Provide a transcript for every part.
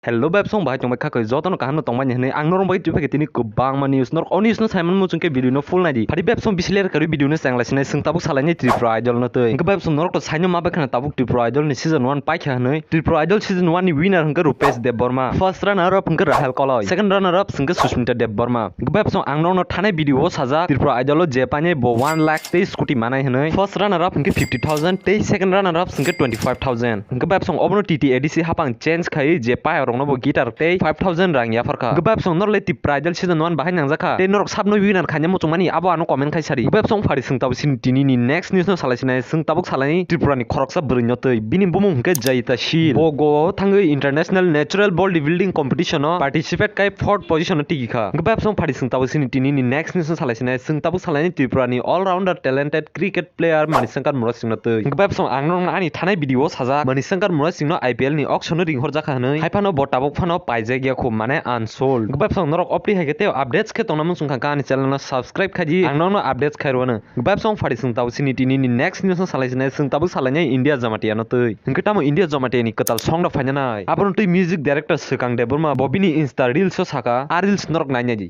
Hello bab song bahai chong khakoi joto no kahano tongba nyane ang norong bai tupe ketini kubang ma news nor onis no simon mo chungke video no full na di phadi bab song bisler kari video no sangla sinai sung tabuk salai ni Tripura Idol no tei bab song norok to saino ma bakhana tabuk Tripura Idol ni season 1 pai kha nei Tripura Idol season 1 ni winner hangka Rupesh Deborma first runner up hangka Rahel Koloi second runner up hangka Susmita Deborma bab song ang norong no thane video o saja Tripura Idol lo je pane bo 1 lakh tei scooty manai hanei first runner up hangka 50000 tei second runner up hangka 25000 hangka bab song obno TT ADC hapang change khai je pai rong no bo guitar tei 5000 rang ya farka gebab song norle Tripura Idol season 1 bahai nangjaka tei norok sabno winner khanya mo chungmani abo ano comment khai sari gebab song phari sung tabu sin tini ni next news no salaisinai sung tabuk salai Tripura ni khoroksa brino tei bini bumung hingke jaita shil bogo thangoi international natural bodybuilding competition no participate kai fourth position no tigi kha gebab song phari sung tabu sin tini ni next news no salaisinai sung tabuk salai Tripura ni all rounder talented cricket player Manishankar Paijak no tei gebab song angrong ani thanai video saja Manishankar Paijak no IPL ni auction no ringhor jaka hanei haifano botabuk phano Paijak liya khum mane unsold gebab song norok opri haike teo updates ke tongna mung sungkha kani channel no subscribe khaji angno no updates khairwana gebab song phari sung tabu sini tini ni next news no salaisinai sung tabu salai India Jamatia no tei hingke tamo India Jamatia ni katal song no phainanai abon tei music director Swkang Deborma bobini insta reels so saka a reels norok nainai ji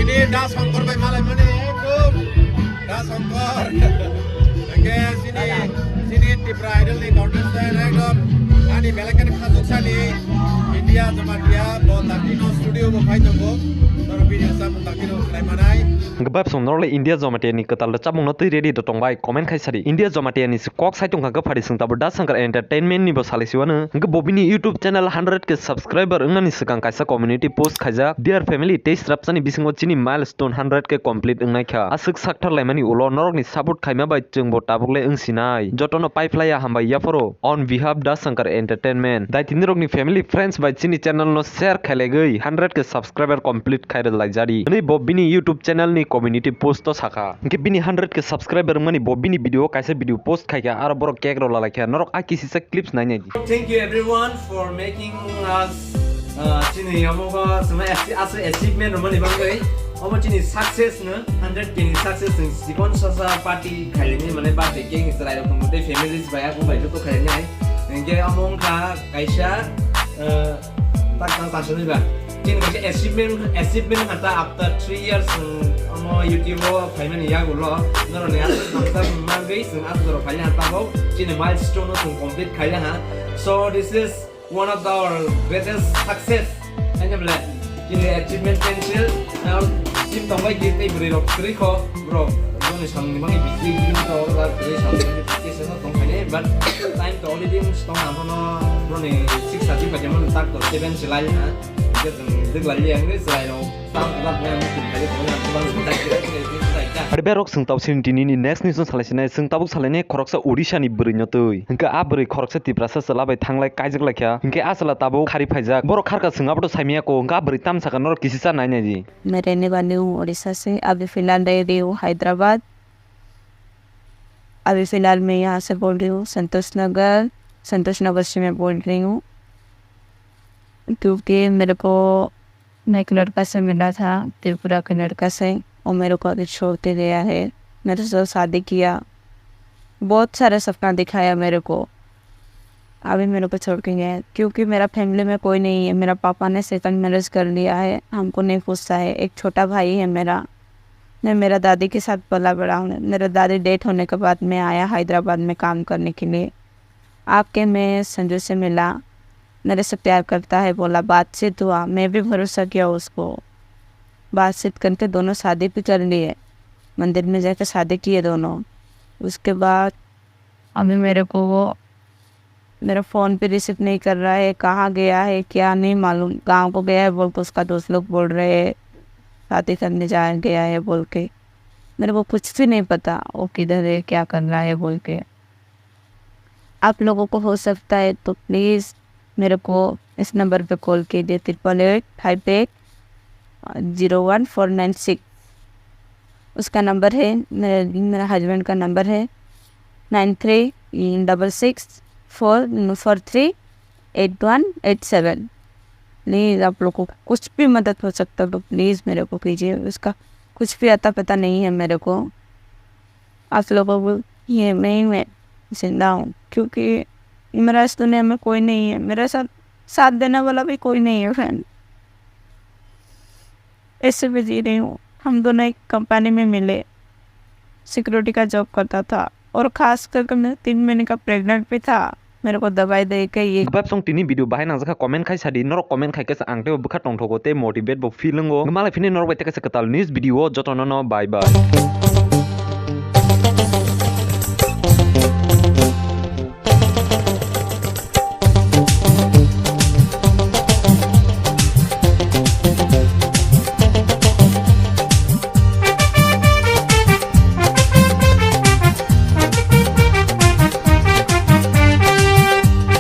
ini da songkor bai malai mane ekdom da songkor oke sini Tripura Idol ni contestant ekdom ani belakan khazuk sani India Jamatia bo takino studio bo phai tongo nor video sam takino khai manai gebab song norle India Jamatia ni katal chamung no tei ready to tongbai comment khai sari India Jamatia ni kok sai tongkha ga phari sung tabu da Shankar entertainment ni bo salisiwana ge bobini YouTube channel 100k subscriber ngani Swkang kaisa community post khaja dear family tei strapsani bisingo chini milestone 100k complete ngnai kha asuk sakthar laimani ulo norok ni support khaima bai chung bo tabukle ngsinai jotono pipeline hambai yaporo on behalf da Shankar entertainment dai tinrok ni family friends bai chini channel no share khailegei 100k subscriber complete khaire laijari nei bobini YouTube channel ni community post to saka ke bini 100k subscriber mani bobini video kaisa video post khaika aro boro cake ro lalakha norok akisi sa clips nainai Thank you everyone for making us chini amoga sama achievement romani bangai omo chini success na 100k ni success ni sikon sasa party khaileni mane party king istrai ro kumte families baya ko bai to khaileni ai nge among kha kaisa tak suni ba chini kaisa achievement hata after 3 years omo YouTube khaimani ya gulo noro ne asa mangai sung asoro khaila hata bo chini milestone no complete khaila ha so this is one of our greatest success and chini achievement pencil now sim tongbai gite bri rok tri kho bro ni sang mangi bisi ni to la bri sang ni kese no tong khane but time to only thing stong na no bro ni 6:30 pa jaman tak to 7 silai ha ke ding la liang ni silai no tam la me mu tin kali ko na bang tak kira ni Ade berok sung tabu sin tini ni next news no salaisinai sung tabu salai khoroksa Odisha ni brino tei hingka a bri khoroksa Tiprasa salabai thanglai kaijak lakha hingke asala tabu khari phaijak boro kharka sungab to saimia ko hingka bri tam saka nor kisisa nainai ji मैं रहने वाली हूँ उड़ीसा से अभी फ़िलहाल रह रही हूँ हैदराबाद अभी फ़िलहाल मैं यहाँ से बोल रही हूँ संतोष नगर से मैं बोल रही हूँ क्योंकि मेरे को मैं एक लड़का से मिला था त्रिपुरा के लड़का से और मेरे को अभी छोड़ते गया है मेरे से शादी किया बहुत सारा सपना दिखाया मेरे को अभी मेरे को छोड़ के गया क्योंकि मेरा फैमिली में कोई नहीं है मेरा पापा ने सेकंड मैरिज कर लिया है हमको नहीं पूछता है एक छोटा भाई है मैं मेरा दादी के साथ पला बड़ा हूँ मेरा दादी डेथ होने के बाद मैं आया हैदराबाद में काम करने के लिए आके मैं संजू से मिला मेरे से प्यार करता है बोला बातचीत हुआ मैं भी भरोसा किया उसको बातचीत करके दोनों शादी भी कर लिए मंदिर में जाकर शादी किए दोनों उसके बाद अभी मेरे को वो मेरा फ़ोन पे रिसीव नहीं कर रहा है कहाँ गया है क्या नहीं मालूम गांव को गया है बोल के उसका दोस्त लोग बोल रहे हैं शादी करने जा गया है बोल के मेरे को कुछ भी नहीं पता वो किधर है क्या कर रहा है बोल के आप लोगों को हो सकता है तो प्लीज़ मेरे को इस नंबर पे कॉल कीजिए 88580146 उसका नंबर है मेरा हस्बैंड का नंबर है 9366438187 प्लीज़ आप लोगों को कुछ भी मदद हो सकता है तो प्लीज़ मेरे को कीजिए उसका कुछ भी अता पता नहीं है मेरे को आप लोगों को ये मैं जिंदा हूँ क्योंकि मेरा इस दुनिया में कोई नहीं है मेरे साथ साथ देने वाला भी कोई नहीं है फ्रेंड। ऐसे भी जी रही हूँ। हम दोनों एक कंपनी में मिले, सिक्योरिटी का जॉब करता था और खास करके मैं 3 महीने का प्रेग्नेंट भी था। मेरे को दवाई दे के ये बाप सong tini video bahai nang jaka comment khai sadi norok comment khai kesa angte bukha tong thogo te motivate bo feeling go ngmala fini norok bai te kesa katal news video jotono no bye bye